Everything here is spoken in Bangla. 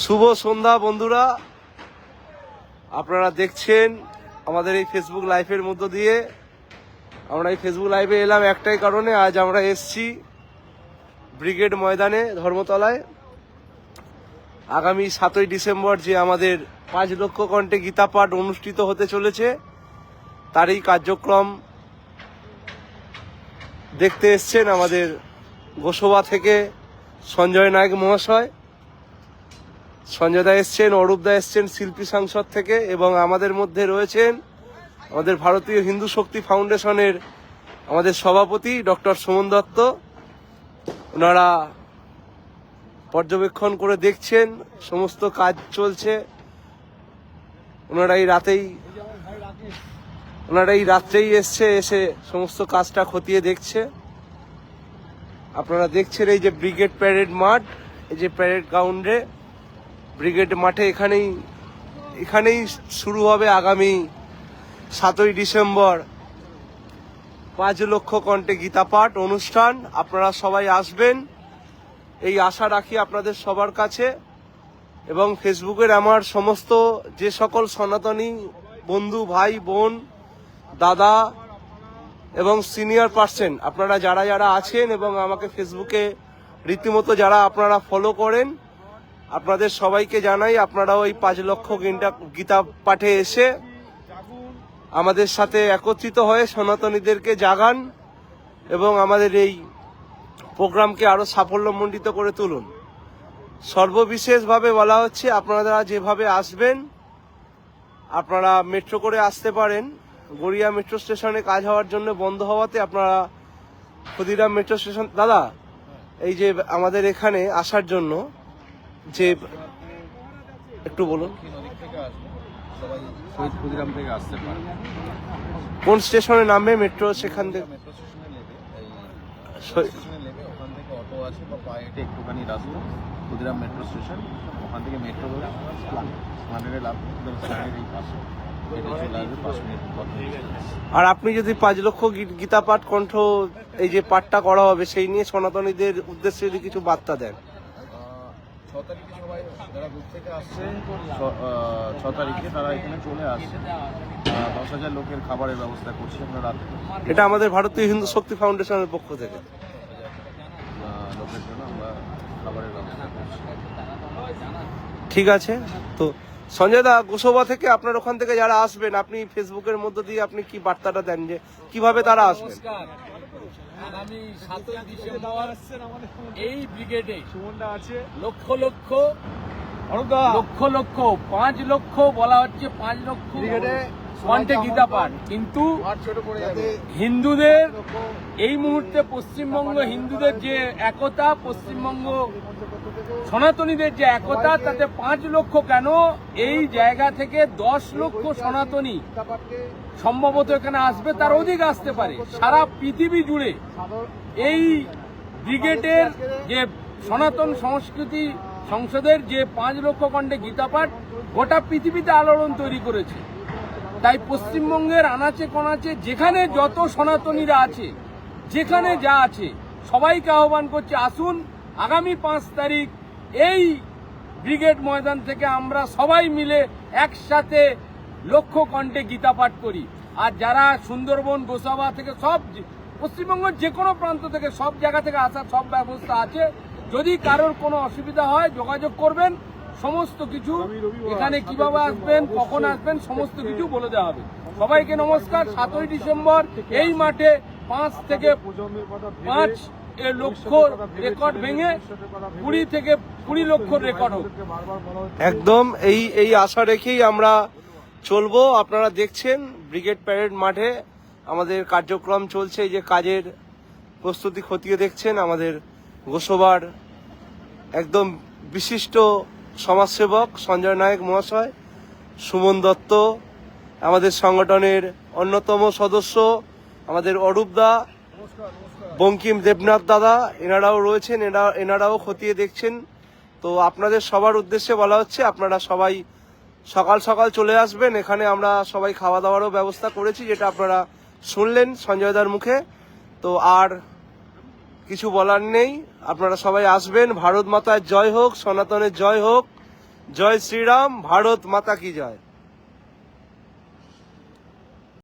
শুভ সন্ধ্যা বন্ধুরা, আপনারা দেখছেন আমাদের এই ফেসবুক লাইভের মধ্য দিয়ে। আমরা এই ফেসবুক লাইভে এলাম একটাই কারণে, আজ আমরা এসছি ব্রিগেড ময়দানে ধর্মতলায়। আগামী 7ই ডিসেম্বর যে আমাদের 5 লক্ষ কণ্ঠে গীতা পাঠ অনুষ্ঠিত হতে চলেছে, তারই কার্যক্রম দেখতে এসছেন আমাদের গোসবা থেকে সঞ্জয় নায়ক মহাশয়। সঞ্জয় দা এসছেন, অরূপ দা এসছেন শিল্পী সংসদ থেকে, এবং আমাদের মধ্যে রয়েছেন আমাদের ভারতীয় হিন্দু শক্তি ফাউন্ডেশনের আমাদের সভাপতি ডক্টর সুমন দত্ত। ওনারা পর্যবেক্ষণ করে দেখছেন সমস্ত কাজ চলছে। ওনারা এই রাত্রেই এসে সমস্ত কাজটা খতিয়ে দেখছে। আপনারা দেখছেন এই যে ব্রিগেড প্যারেড মাঠ, এই যে প্যারেড গ্রাউন্ডে ব্রিগেড মাঠে এখানেই শুরু হবে আগামী 7ই ডিসেম্বর 5 লক্ষ কণ্ঠে গীতা পাঠ অনুষ্ঠান। আপনারা সবাই আসবেন এই আশা রাখি আপনাদের সবার কাছে। এবং ফেসবুকের আমার সমস্ত যে সকল সনাতনী বন্ধু, ভাই, বোন, দাদা এবং সিনিয়র পার্সন আপনারা যারা আছেন এবং আমাকে ফেসবুকে রীতিমতো যারা আপনারা ফলো করেন, আপনাদের সবাইকে জানাই আপনারাও এই 5 লক্ষ গীতা পাঠে এসে আমাদের সাথে একত্রিত হয়ে সনাতনীদেরকে জাগান এবং আমাদের এই প্রোগ্রামকে আরো সাফল্যমণ্ডিত করে তুলুন। সর্ববিশেষভাবে বলা হচ্ছে, আপনারা যেভাবে আসবেন, আপনারা মেট্রো করে আসতে পারেন। গড়িয়া মেট্রো স্টেশনে কাজ হওয়ার জন্য বন্ধ হওয়াতে আপনারা ক্ষুদিরাম মেট্রো স্টেশন, দাদা এই যে আমাদের এখানে আসার জন্য যে একটু বলুন শহীদ ক্ষুদিরাম থেকে আসতে পারে, কোন স্টেশনে নামবে মেট্রো, সেখান থেকে ওখান থেকে অটো আছে বা পায়ে হেঁটে একটুখানি রাস্তা ক্ষুদিরাম মেট্রো স্টেশন, ওখান থেকে মেট্রো ধরে স্মার্টের লাভ এই পাশে হেঁটে চলে আসবে 5 মিনিট পর। আর আপনি যদি 5 লক্ষ গীতা পাঠ কণ্ঠ এই যে পাঠটা করা হবে, সেই নিয়ে সনাতনীদের উদ্দেশ্যে যদি কিছু বার্তা দেন। 6 তারিখে সবাই যারা দূর থেকে আসছে, 6 তারিখে তারা এখানে চলে আসছে। 10,000 লোকের খাবারের ব্যবস্থা করছি আমরা রাতে। এটা আমাদের ভারতীয় হিন্দু শক্তি ফাউন্ডেশনের পক্ষ থেকে লোকের জন্য আমরা খাবারের ব্যবস্থা করছি। ঠিক আছে। তো সঞ্জয় দা, গোসবা থেকে আপনার ওখান থেকে যারা আসবেন, আপনি ফেসবুকের মধ্য দিয়ে আপনি কি বার্তাটা দেন যে কিভাবে তারা আসবেন? আগামী 7ই ডিসেম্বর এই ব্রিগেডে লক্ষ লক্ষ 5 লক্ষ বলা হচ্ছে, 5 লক্ষ কণ্ঠে গীতা পাঠ। কিন্তু হিন্দুদের এই মুহূর্তে পশ্চিমবঙ্গ হিন্দুদের যে একতা, পশ্চিমবঙ্গ সনাতনীদের যে একতা, তাতে 5 লক্ষ কেন, এই জায়গা থেকে 10 লক্ষ সনাতনী সম্ভবত এখানে আসবে, তার অধিক আসতে পারে। সারা পৃথিবী জুড়ে এই ব্রিগেডের যে সনাতন সংস্কৃতি সংসদের যে 5 লক্ষ কণ্ঠে গীতা পাঠ গোটা পৃথিবীতে আলোড়ন তৈরি করেছে। তাই পশ্চিমবঙ্গের আনাচে কনাচে যেখানে যত সনাতনীরা আছে, যেখানে যা আছে, সবাইকে আহ্বান করছে, আসুন আগামী 5 তারিখ এই ব্রিগেড ময়দান থেকে আমরা সবাই মিলে একসাথে লক্ষ কণ্ঠে গীতা পাঠ করি। আর যারা সুন্দরবন, গোসাবা থেকে, সব পশ্চিমবঙ্গের যে কোনো প্রান্ত থেকে, সব জায়গা থেকে আসার সব ব্যবস্থা আছে। যদি কারোর কোনো অসুবিধা হয় যোগাযোগ করবেন, সমস্ত কিছু এখানে কিভাবে আসবেন, কখন আসবেন, সমস্ত কিছু বলে দেওয়া হবে। সবাইকে নমস্কার। 7ই ডিসেম্বর এই মাঠে 5 লক্ষ রেকর্ড ভেঙে 20 লক্ষ রেকর্ড হোক। একদম এই আশা রেখেই আমরা চলবো। আপনারা দেখছেন ব্রিগেড প্যারেড মাঠে আমাদের কার্যক্রম চলছে। এই যে কাজের প্রস্তুতি খতিয়ে দেখছেন আমাদের গোসবার একদম বিশিষ্ট সমাজসেবক সঞ্জয় নায়ক মহাশয়, সুমন দত্ত, আমাদের সংগঠনের অন্যতম সদস্য আমাদের অরূপ দা, বঙ্কিম দেবনাথ দাদা, এনারাও রয়েছেন, এনারাও খতিয়ে দেখছেন। তো আপনাদের সবার উদ্দেশ্যে বলা হচ্ছে, আপনারা সবাই সকাল সকাল চলে আসবেন। এখানে আমরা সবাই খাওয়া দাওয়ারও ব্যবস্থা করেছি, যেটা আপনারা শুনলেন সঞ্জয় দার মুখে। তো আর কিছু বলার নেই, আপনারা সবাই আসবেন। ভারত মাতার জয় হোক, সনাতনের জয় হোক। জয় শ্রীরাম, ভারত মাতা কি জয়।